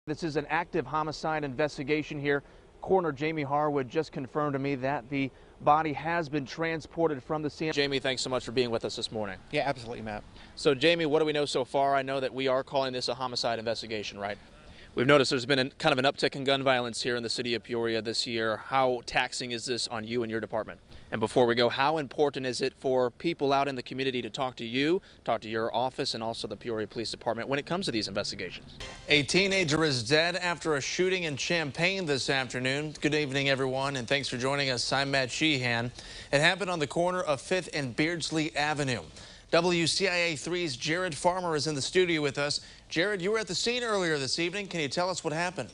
This is an active homicide investigation here. Coroner Jamie Harwood just confirmed to me that the body has been transported from the scene. Jamie, thanks so much for being with us this morning. Yeah, absolutely, Matt. So, Jamie, what do we know so far? I know that we are calling this a homicide investigation, right? We've noticed there's been kind of an uptick in gun violence here in the city of Peoria this year. How taxing is this on you and your department? And before we go, how important is it for people out in the community to talk to you, talk to your office, and also the Peoria Police Department when it comes to these investigations? A teenager is dead after a shooting in Champaign this afternoon. Good evening, everyone, and thanks for joining us. I'm Matt Sheehan. It happened on the corner of 5th and Beardsley Avenue. WCIA 3's Jared Farmer is in the studio with us. Jared, you were at the scene earlier this evening. Can you tell us what happened?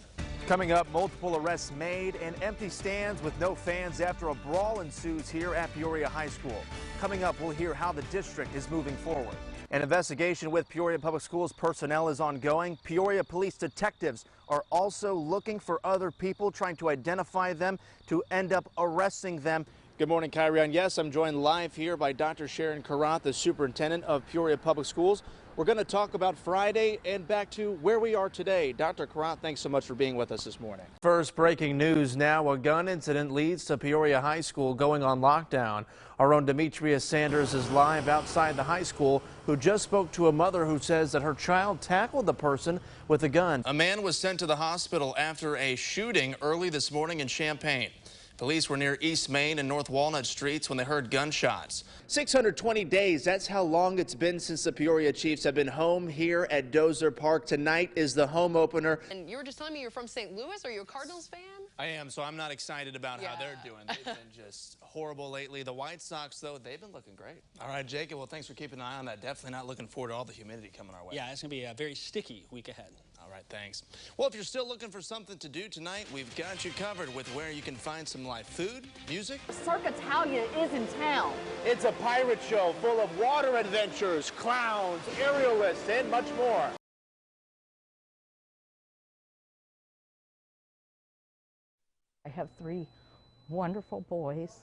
Coming up, multiple arrests made and empty stands with no fans after a brawl ensues here at Peoria High School. Coming up, we'll hear how the district is moving forward. An investigation with Peoria Public Schools personnel is ongoing. Peoria police detectives are also looking for other people, trying to identify them to end up arresting them. Good morning, Kyrie. Yes, I'm joined live here by Dr. Sheehan, the superintendent of Peoria Public Schools. We're going to talk about Friday and back to where we are today. Dr. Karat, thanks so much for being with us this morning. First breaking news now. A gun incident leads to Peoria High School going on lockdown. Our own Demetria Sanders is live outside the high school, who just spoke to a mother who says that her child tackled the person with a gun. A man was sent to the hospital after a shooting early this morning in Champaign. Police were near East Main and North Walnut Streets when they heard gunshots. 620 days, that's how long it's been since the Peoria Chiefs have been home here at Dozer Park. Tonight is the home opener. And you were just telling me you're from St. Louis. Are you a Cardinals fan? I am, so I'm not excited about how they're doing. They've been just horrible lately. The White Sox, though, they've been looking great. All right, Jacob, well, thanks for keeping an eye on that. Definitely not looking forward to all the humidity coming our way. Yeah, it's going to be a very sticky week ahead. All right, thanks. Well, if you're still looking for something to do tonight, we've got you covered with where you can find some live food, music. Cirque Italia is in town. It's a pirate show full of water adventures, clowns, aerialists, and much more. I have 3 wonderful boys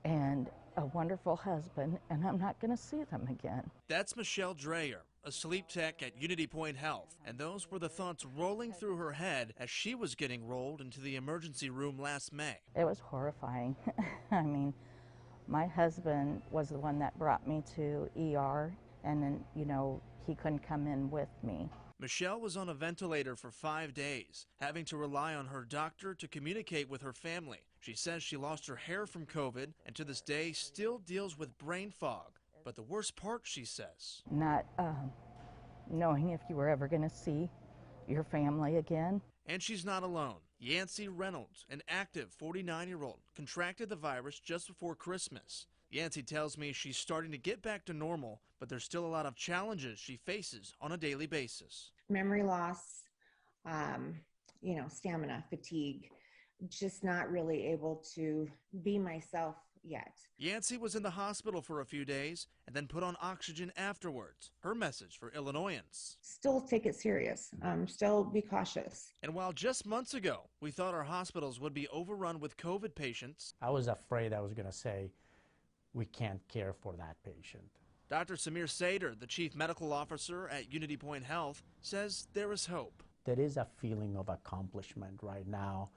and a wonderful husband, and I'm not going to see them again. That's Michelle Dreyer, a sleep tech at Unity Point Health, and those were the thoughts rolling through her head as she was getting rolled into the emergency room last May. It was horrifying. I mean, my husband was the one that brought me to ER, and then, you know, he couldn't come in with me. Michelle was on a ventilator for 5 days, having to rely on her doctor to communicate with her family. She says she lost her hair from COVID and to this day still deals with brain fog. But the worst part, she says, not knowing if you were ever going to see your family again. And she's not alone. Yancey Reynolds, an active 49-year-old, contracted the virus just before Christmas. Yancey tells me she's starting to get back to normal, but there's still a lot of challenges she faces on a daily basis. Memory loss, stamina, fatigue, just not really able to be myself yet. Yancey was in the hospital for a few days and then put on oxygen afterwards. Her message for Illinoisans: still take it serious, still be cautious. And while just months ago we thought our hospitals would be overrun with COVID patients, I was afraid I was going to say, we can't care for that patient. Dr. Samir Sader, the chief medical officer at Unity Point Health, says there is hope. There is a feeling of accomplishment right now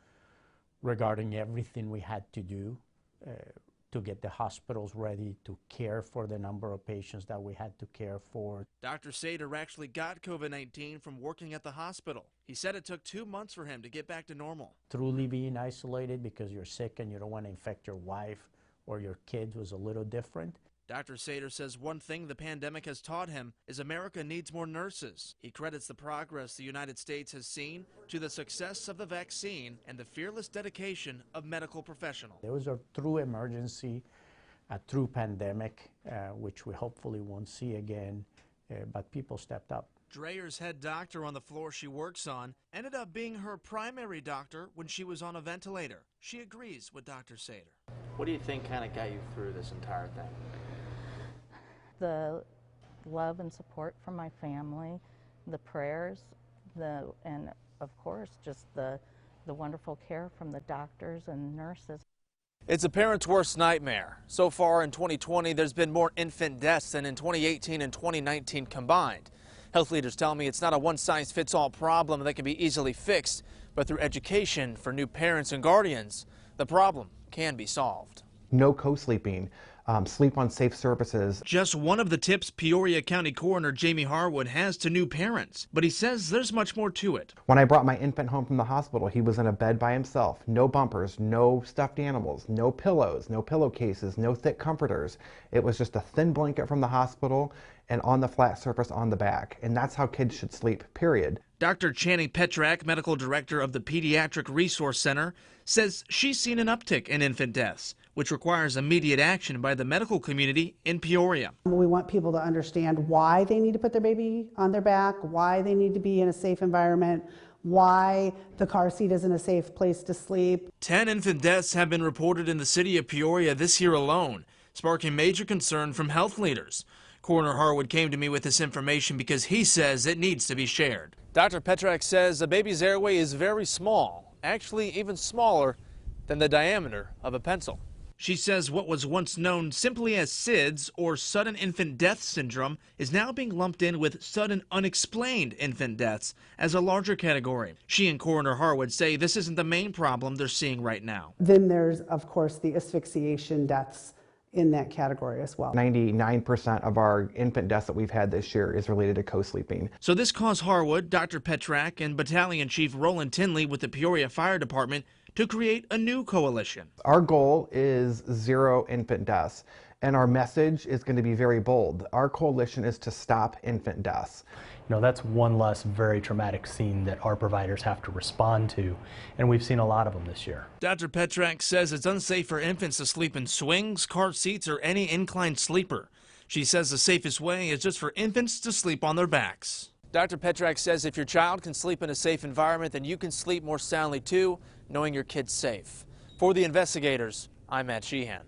regarding everything we had to do to get the hospitals ready to care for the number of patients that we had to care for. Dr. Sader actually got COVID-19 from working at the hospital. He said it took 2 months for him to get back to normal. Truly being isolated because you're sick and you don't want to infect your wife or your kids was a little different. Dr. Sader says one thing the pandemic has taught him is America needs more nurses. He credits the progress the United States has seen to the success of the vaccine and the fearless dedication of medical professionals. There was a true emergency, a true pandemic, which we hopefully won't see again, but people stepped up. Dreyer's head doctor on the floor she works on ended up being her primary doctor when she was on a ventilator. She agrees with Dr. Sader. What do you think kind of got you through this entire thing? The love and support from my family, the prayers, and of course just the wonderful care from the doctors and nurses. It's a parent's worst nightmare. So far in 2020, there's been more infant deaths than in 2018 and 2019 combined. Health leaders tell me it's not a one-size-fits-all problem that can be easily fixed, but through education for new parents and guardians, the problem can be solved. No co-sleeping, sleep on safe surfaces. Just one of the tips Peoria County Coroner Jamie Harwood has to new parents, but he says there's much more to it. When I brought my infant home from the hospital, he was in a bed by himself. No bumpers, no stuffed animals, no pillows, no pillowcases, no thick comforters. It was just a thin blanket from the hospital and on the flat surface on the back. And that's how kids should sleep, period. Dr. Channing Petrak, medical director of the Pediatric Resource Center, says she's seen an uptick in infant deaths, which requires immediate action by the medical community in Peoria. We want people to understand why they need to put their baby on their back, why they need to be in a safe environment, why the car seat isn't a safe place to sleep. 10 infant deaths have been reported in the city of Peoria this year alone, sparking major concern from health leaders. Coroner Harwood came to me with this information because he says it needs to be shared. Dr. Petrak says a baby's airway is very small, actually even smaller than the diameter of a pencil. She says what was once known simply as SIDS, or sudden infant death syndrome, is now being lumped in with sudden unexplained infant deaths as a larger category. She and Coroner Harwood say this isn't the main problem they're seeing right now. Then there's, of course, the asphyxiation deaths in that category as well. 99% of our infant deaths that we've had this year is related to co-sleeping. So this caused Harwood, Dr. Petrak, and Battalion Chief Roland Tinley with the Peoria Fire Department to create a new coalition. Our goal is 0 infant deaths, and our message is going to be very bold. Our coalition is to stop infant deaths. You know, that's one less very traumatic scene that our providers have to respond to, and we've seen a lot of them this year. Dr. Petrak says it's unsafe for infants to sleep in swings, car seats, or any inclined sleeper. She says the safest way is just for infants to sleep on their backs. Dr. Petrak says if your child can sleep in a safe environment, then you can sleep more soundly too, knowing your kid's safe. For the investigators, I'm Matt Sheehan.